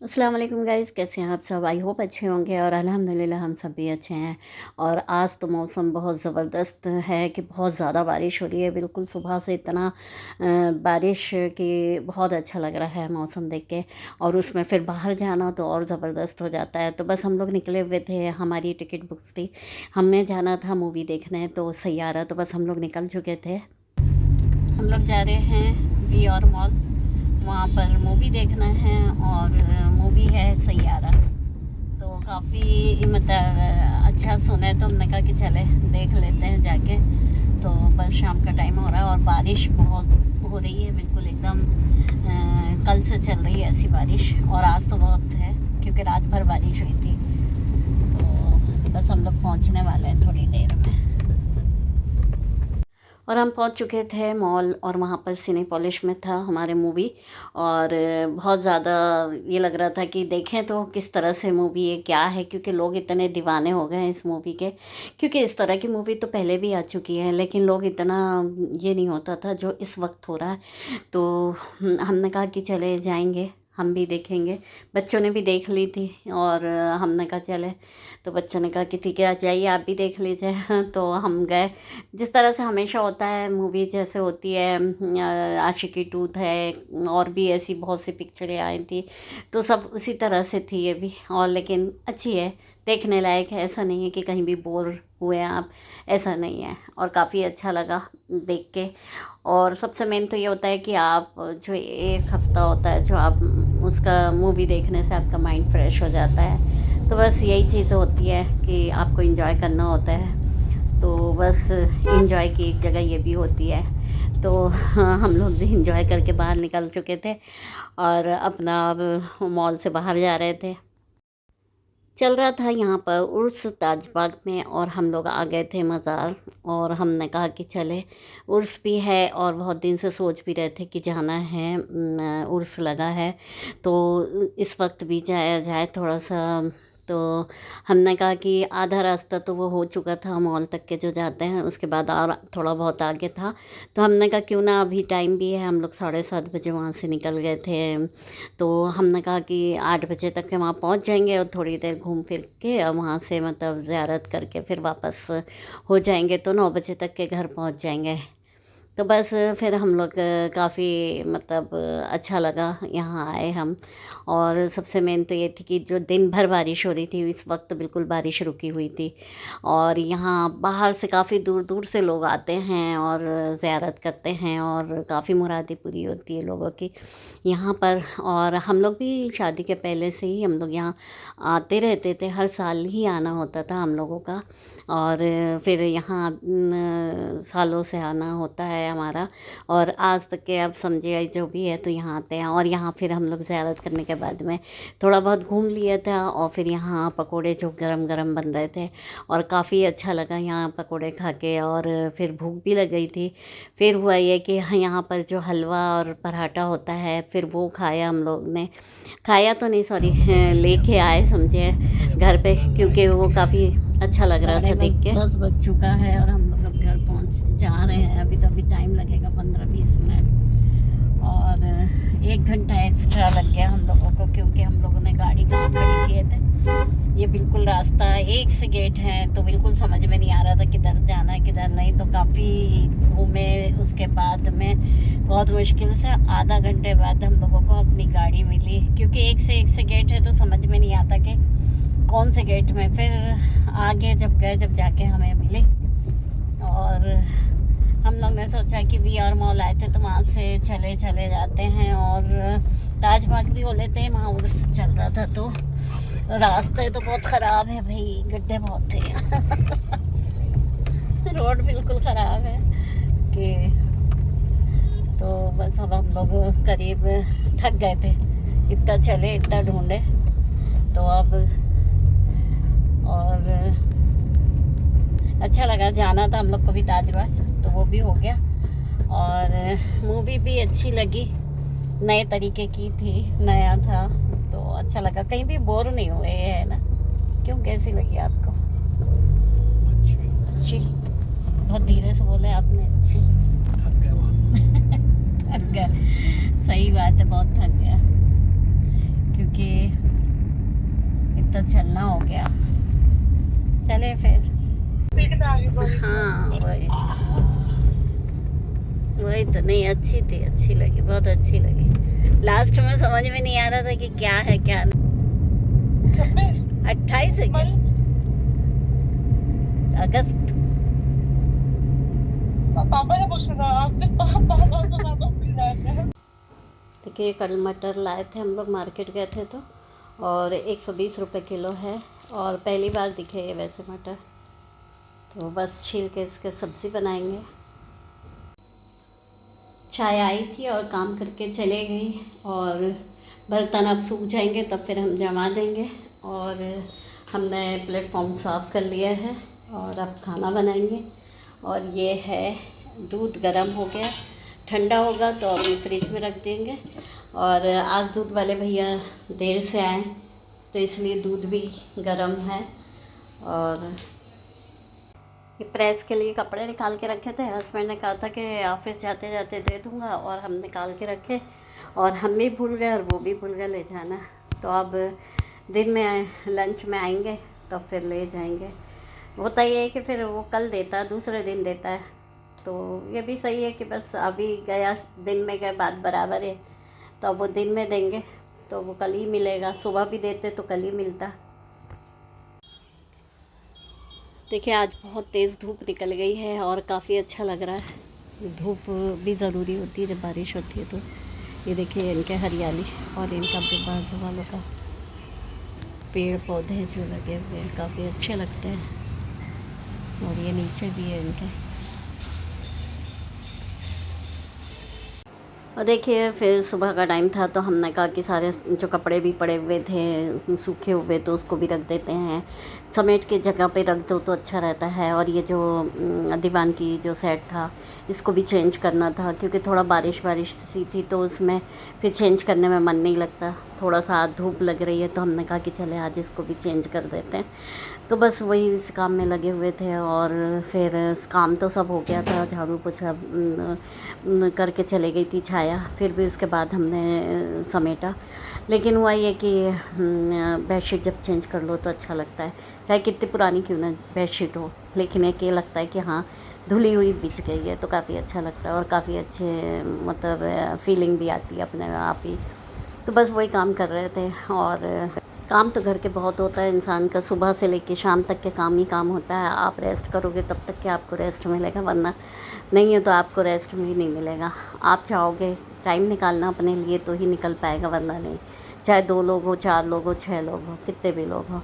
अस्सलाम वालेकुम गाइज़, कैसे हैं आप सब। आई होप अच्छे होंगे और अल्हम्दुलिल्लाह हम सब भी अच्छे हैं। और आज तो मौसम बहुत ज़बरदस्त है कि बहुत ज़्यादा बारिश हो रही है। बिल्कुल सुबह से इतना बारिश कि बहुत अच्छा लग रहा है मौसम देख के। और उसमें फिर बाहर जाना तो और ज़बरदस्त हो जाता है। तो बस हम लोग निकले हुए थे, हमारी टिकट बुक्स थी, हमें जाना था मूवी देखने तो सैयारा। तो बस हम लोग निकल चुके थे। हम लोग जा रहे हैं वी आर मॉल, वहाँ पर मूवी देखना है और मूवी है सैयारा। तो काफ़ी मतलब अच्छा सुने तो हमने कहा कि चले देख लेते हैं जाके। तो बस शाम का टाइम हो रहा है और बारिश बहुत हो रही है, बिल्कुल एकदम कल से चल रही है ऐसी बारिश। और आज तो बहुत है क्योंकि रात भर बारिश हुई थी। तो बस हम लोग पहुँचने वाले हैं थोड़ी देर में। और हम पहुंच चुके थे मॉल और वहाँ पर सिनेपॉलिश में था हमारे मूवी। और बहुत ज़्यादा ये लग रहा था कि देखें तो किस तरह से मूवी ये क्या है, क्योंकि लोग इतने दीवाने हो गए हैं इस मूवी के। क्योंकि इस तरह की मूवी तो पहले भी आ चुकी है लेकिन लोग इतना ये नहीं होता था जो इस वक्त हो रहा है। तो हमने कहा कि चले जाएंगे, हम भी देखेंगे। बच्चों ने भी देख ली थी और हमने कहा चले। तो बच्चों ने कहा कि ठीक है आ जाइए आप भी देख लीजिए। तो हम गए। जिस तरह से हमेशा होता है मूवी जैसे होती है, आशिकी टू है और भी ऐसी बहुत सी पिक्चरें आई थी, तो सब उसी तरह से थी ये भी। और लेकिन अच्छी है, देखने लायक है। ऐसा नहीं है कि कहीं भी बोर हुए आप, ऐसा नहीं है। और काफ़ी अच्छा लगा देख के। और सबसे मेन तो ये होता है कि आप जो एक हफ़्ता होता है जो आप उसका मूवी देखने से आपका माइंड फ्रेश हो जाता है। तो बस यही चीज़ होती है कि आपको एंजॉय करना होता है। तो बस एंजॉय की एक जगह ये भी होती है। तो हम लोग भी एंजॉय करके बाहर निकल चुके थे और अपना अब मॉल से बाहर जा रहे थे। चल रहा था यहाँ पर उर्स ताजबाग में और हम लोग आ गए थे मज़ार। और हमने कहा कि चले, उर्स भी है और बहुत दिन से सोच भी रहे थे कि जाना है, उर्स लगा है तो इस वक्त भी जाया जाए थोड़ा सा। तो हमने कहा कि आधा रास्ता तो वो हो चुका था मॉल तक के जो जाते हैं, उसके बाद और थोड़ा बहुत आगे था। तो हमने कहा क्यों ना, अभी टाइम भी है, हम लोग 7:30 बजे वहाँ से निकल गए थे। तो हमने कहा कि 8 बजे तक के वहाँ पहुँच जाएंगे और थोड़ी देर घूम फिर के और वहाँ से मतलब ज़ियारत करके फिर वापस हो जाएंगे, तो 9 बजे तक के घर पहुँच जाएंगे। तो बस फिर हम लोग काफ़ी मतलब अच्छा लगा यहाँ आए हम। और सबसे मेन तो ये थी कि जो दिन भर बारिश हो रही थी, इस वक्त बिल्कुल बारिश रुकी हुई थी। और यहाँ बाहर से काफ़ी दूर दूर से लोग आते हैं और ज़ियारत करते हैं और काफ़ी मुरादें पूरी होती है लोगों की यहाँ पर। और हम लोग भी शादी के पहले से ही हम लोग यहाँ आते रहते थे, हर साल ही आना होता था हम लोगों का। और फिर यहाँ सालों से आना होता है हमारा। और आज तक के अब समझिए जो भी है तो यहाँ आते हैं। और यहाँ फिर हम लोग ज़ियारत करने के बाद में थोड़ा बहुत घूम लिया था और फिर यहाँ पकोड़े जो गरम गरम बन रहे थे और काफ़ी अच्छा लगा यहाँ पकोड़े खा के। और फिर भूख भी लग गई थी। फिर हुआ ये कि यहाँ पर जो हलवा और पराठा होता है फिर वो खाया हम लोग ने। खाया तो नहीं, सॉरी, लेके आए समझे घर पे, क्योंकि वो काफ़ी अच्छा लग रहा था देख के। 10 बज चुका है और हम लोग अब घर पहुंच जा रहे हैं। अभी तो अभी टाइम लगेगा 15-20 मिनट। और 1 घंटा एक्स्ट्रा लग गया हम लोगों को, क्योंकि हम लोगों ने गाड़ी कहाँ खड़ी किए थे। ये बिल्कुल रास्ता एक से गेट है तो बिल्कुल समझ में नहीं आ रहा था किधर जाना है किधर नहीं। तो काफ़ी घूमे, उसके बाद में बहुत मुश्किल से आधा घंटे बाद हम लोगों को अपनी गाड़ी मिली, क्योंकि एक से गेट है तो समझ में नहीं आता कि कौन से गेट में। फिर आगे जब गए, जब जाके हमें मिली। और हम लोग ने सोचा कि वी आर मॉल आए थे तो वहाँ से चले जाते हैं और ताजबाग भी हो लेते हैं। वहाँ उर्स चल रहा था तो रास्ते तो बहुत ख़राब है भाई, गड्ढे बहुत थे। रोड बिल्कुल ख़राब है कि तो बस अब हम लोग करीब थक गए थे, इतना चले इतना ढूंढे। तो अब और अच्छा लगा, जाना था हम लोग को भी ताजबाग तो वो भी हो गया। और मूवी भी अच्छी लगी, नए तरीके की थी, नया था तो अच्छा लगा। कहीं भी बोर नहीं हुए है ना। क्यों, कैसी लगी आपको? अच्छी, बहुत धीरे से बोले आपने। अच्छी, थक गया। सही बात है, बहुत थक गया क्योंकि तो चलना हो गया। चले फिर। हाँ वही तो। नहीं अच्छी थी, अच्छी लगी, बहुत अच्छी लगी। लास्ट में समझ में नहीं आ रहा था कि क्या है क्या नहीं। 28 है क्या? अगस्त। पापा ने पूछा था आपसे। देखिए कल मटर लाए थे हम लोग, मार्केट गए थे तो, और 120 रुपये किलो है। और पहली बार दिखे ये वैसे मटर, तो बस छील के इसके सब्ज़ी बनाएंगे। चाय आई थी और काम करके चले गई, और बर्तन अब सूख जाएंगे तब फिर हम जमा देंगे। और हमने प्लेटफॉर्म साफ़ कर लिया है और अब खाना बनाएंगे। और ये है दूध गर्म हो गया, ठंडा होगा तो अभी फ्रिज में रख देंगे। और आज दूध वाले भैया देर से आए तो इसलिए दूध भी गर्म है। और ये प्रेस के लिए कपड़े निकाल के रखे थे, हस्बैंड ने कहा था कि ऑफिस जाते जाते दे दूँगा, और हम निकाल के रखे और हम भी भूल गए और वो भी भूल गए ले जाना। तो अब दिन में लंच में आएंगे तो फिर ले जाएंगे। होता ये है कि फिर वो कल देता है, दूसरे दिन देता है, तो ये भी सही है कि बस अभी गया दिन में गए, बात बराबर है। तो अब वो दिन में देंगे तो वो कल ही मिलेगा, सुबह भी देते तो कल ही मिलता। देखिए आज बहुत तेज़ धूप निकल गई है और काफ़ी अच्छा लग रहा है। धूप भी ज़रूरी होती है जब बारिश होती है। तो ये देखिए इनके हरियाली और इनका जो बाजू वालों का पेड़ पौधे जो लगे हुए हैं काफ़ी अच्छे लगते हैं। और ये नीचे भी है इनके। और देखिए फिर सुबह का टाइम था तो हमने कहा कि सारे जो कपड़े भी पड़े हुए थे सूखे हुए तो उसको भी रख देते हैं, समेट के जगह पे रख दो तो अच्छा रहता है। और ये जो दीवान की जो सेट था इसको भी चेंज करना था, क्योंकि थोड़ा बारिश बारिश सी थी तो उसमें फिर चेंज करने में मन नहीं लगता। थोड़ा सा धूप लग रही है तो हमने कहा कि चले आज इसको भी चेंज कर देते हैं। तो बस वही इस काम में लगे हुए थे। और फिर काम तो सब हो गया था, झाड़ू पोछा करके चले गई थी छाया, फिर भी उसके बाद हमने समेटा। लेकिन हुआ ये कि बेडशीट जब चेंज कर लो तो अच्छा लगता है, चाहे कितनी पुरानी क्यों ना बेडशीट हो, लेकिन एक ये लगता है कि हाँ धुली हुई बिछ गई है तो काफ़ी अच्छा लगता है और काफ़ी अच्छे मतलब फीलिंग भी आती है अपने आप ही। तो बस वही काम कर रहे थे। और काम तो घर के बहुत होता है, इंसान का सुबह से लेकर शाम तक के काम ही काम होता है। आप रेस्ट करोगे तब तक कि आपको रेस्ट मिलेगा, वरना नहीं है तो आपको रेस्ट भी नहीं मिलेगा। आप चाहोगे टाइम निकालना अपने लिए तो ही निकल पाएगा, वरना नहीं। चाहे 2 लोग हो, 4 लोग हो, 6 लोग हो, कितने भी लोग हो,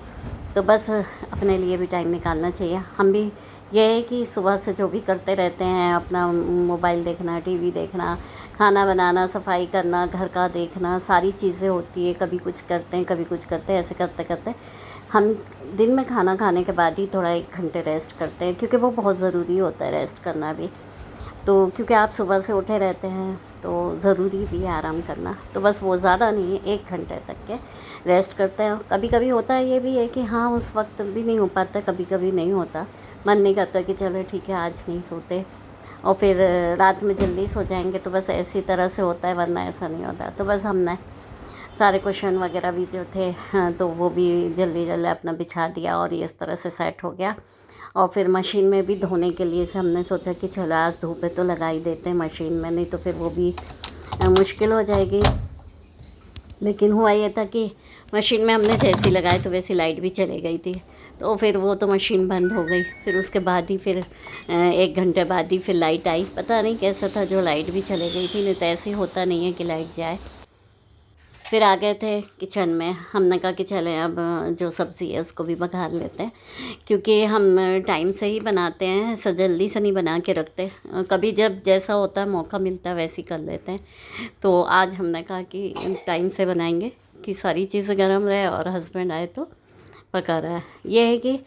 तो बस अपने लिए भी टाइम निकालना चाहिए। हम भी ये है कि सुबह से जो भी करते रहते हैं, अपना मोबाइल देखना, टीवी देखना, खाना बनाना, सफाई करना, घर का देखना, सारी चीज़ें होती है। कभी कुछ करते हैं कभी कुछ करते हैं, ऐसे करते करते हम दिन में खाना खाने के बाद ही थोड़ा 1 घंटे रेस्ट करते हैं, क्योंकि वो बहुत ज़रूरी होता है रेस्ट करना भी। तो क्योंकि आप सुबह से उठे रहते हैं तो ज़रूरी भी है आराम करना। तो बस वो ज़्यादा नहीं है, 1 घंटे तक के रेस्ट करते हैं। कभी कभी होता है ये भी है कि हाँ उस वक्त भी नहीं हो पाता, कभी कभी नहीं होता, मन नहीं करता कि चलो ठीक है आज नहीं सोते, और फिर रात में जल्दी सो जाएंगे, तो बस ऐसी तरह से होता है, वरना ऐसा नहीं होता। तो बस हमने सारे क्वेश्चन वगैरह भी जो थे तो वो भी जल्दी जल्दी अपना बिछा दिया और ये इस तरह से सेट हो गया। और फिर मशीन में भी धोने के लिए से हमने सोचा कि चलो आज धूप है तो लगा ही देते हैं मशीन में, नहीं तो फिर वो भी मुश्किल हो जाएगी। लेकिन हुआ ये था कि मशीन में हमने जैसी लगाए तो वैसी लाइट भी चली गई थी, तो फिर वो तो मशीन बंद हो गई। फिर उसके बाद ही फिर 1 घंटे बाद ही फिर लाइट आई। पता नहीं कैसा था जो लाइट भी चली गई थी, नहीं तो ऐसे होता नहीं है कि लाइट जाए। फिर आ गए थे किचन में, हमने कहा कि चलें अब जो सब्ज़ी है उसको भी बघार लेते हैं, क्योंकि हम टाइम से ही बनाते हैं, ऐसा जल्दी से नहीं बना के रखते। कभी जब जैसा होता है मौका मिलता है वैसे ही कर लेते हैं। तो आज हमने कहा कि टाइम से बनाएंगे कि सारी चीज़ें गर्म रहे और हस्बैंड आए तो पका रहा है। ये है कि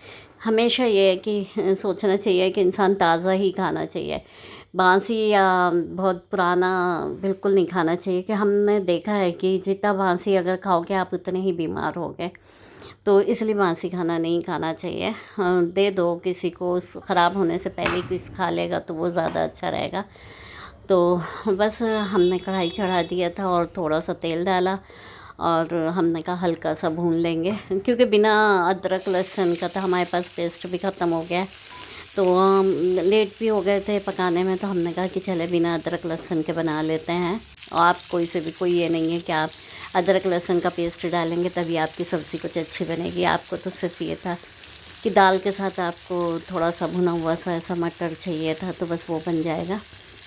हमेशा ये है कि सोचना चाहिए कि इंसान ताज़ा ही खाना चाहिए, बासी या बहुत पुराना बिल्कुल नहीं खाना चाहिए। कि हमने देखा है कि जितना बासी अगर खाओगे आप उतने ही बीमार होगे, तो इसलिए बासी खाना नहीं खाना चाहिए। दे दो किसी को, ख़राब होने से पहले किसी खा लेगा तो वो ज़्यादा अच्छा रहेगा। तो बस हमने कढ़ाई चढ़ा दिया था और थोड़ा सा तेल डाला और हमने कहा हल्का सा भून लेंगे, क्योंकि बिना अदरक लहसुन का तो हमारे पास पेस्ट भी ख़त्म हो गया है। तो हम लेट भी हो गए थे पकाने में, तो हमने कहा कि चले बिना अदरक लहसुन के बना लेते हैं। और आप कोई ये नहीं है कि आप अदरक लहसुन का पेस्ट डालेंगे तभी आपकी सब्ज़ी कुछ अच्छी बनेगी। आपको तो सिर्फ ये था कि दाल के साथ आपको थोड़ा सा भुना हुआ सा ऐसा मटर चाहिए था, तो बस वो बन जाएगा।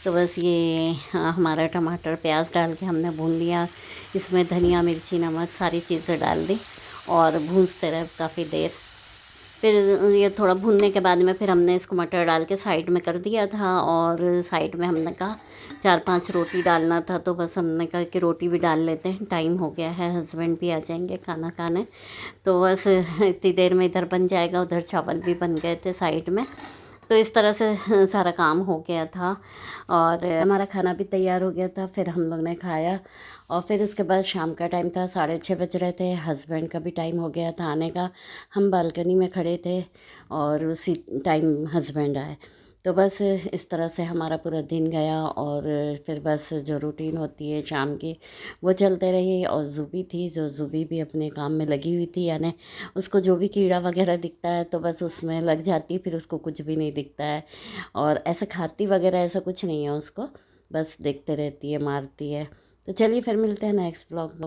तो बस ये हमारा टमाटर प्याज डाल के हमने भून लिया। इसमें धनिया मिर्ची नमक सारी चीज़ें डाल दी और भूनते रहे काफ़ी देर। फिर ये थोड़ा भूनने के बाद में फिर हमने इसको मटर डाल के साइड में कर दिया था। और साइड में हमने कहा 4-5 रोटी डालना था, तो बस हमने कहा कि रोटी भी डाल लेते हैं, टाइम हो गया है, हस्बैंड भी आ जाएंगे खाना खाने। तो बस इतनी देर में इधर बन जाएगा, उधर चावल भी बन गए थे साइड में। तो इस तरह से सारा काम हो गया था और हमारा खाना भी तैयार हो गया था। फिर हम लोग ने खाया और फिर उसके बाद शाम का टाइम था, 6:30 बज रहे थे। हस्बैंड का भी टाइम हो गया था आने का। हम बालकनी में खड़े थे और उसी टाइम हस्बैंड आए। तो बस इस तरह से हमारा पूरा दिन गया। और फिर बस जो रूटीन होती है शाम की वो चलते रही। और ज़ूबी थी, जो ज़ूबी भी अपने काम में लगी हुई थी, यानी उसको जो भी कीड़ा वगैरह दिखता है तो बस उसमें लग जाती है, फिर उसको कुछ भी नहीं दिखता है और ऐसे खाती वगैरह ऐसा कुछ नहीं है उसको, बस देखते रहती है, मारती है। तो चलिए फिर मिलते हैं नेक्स्ट ब्लॉग में।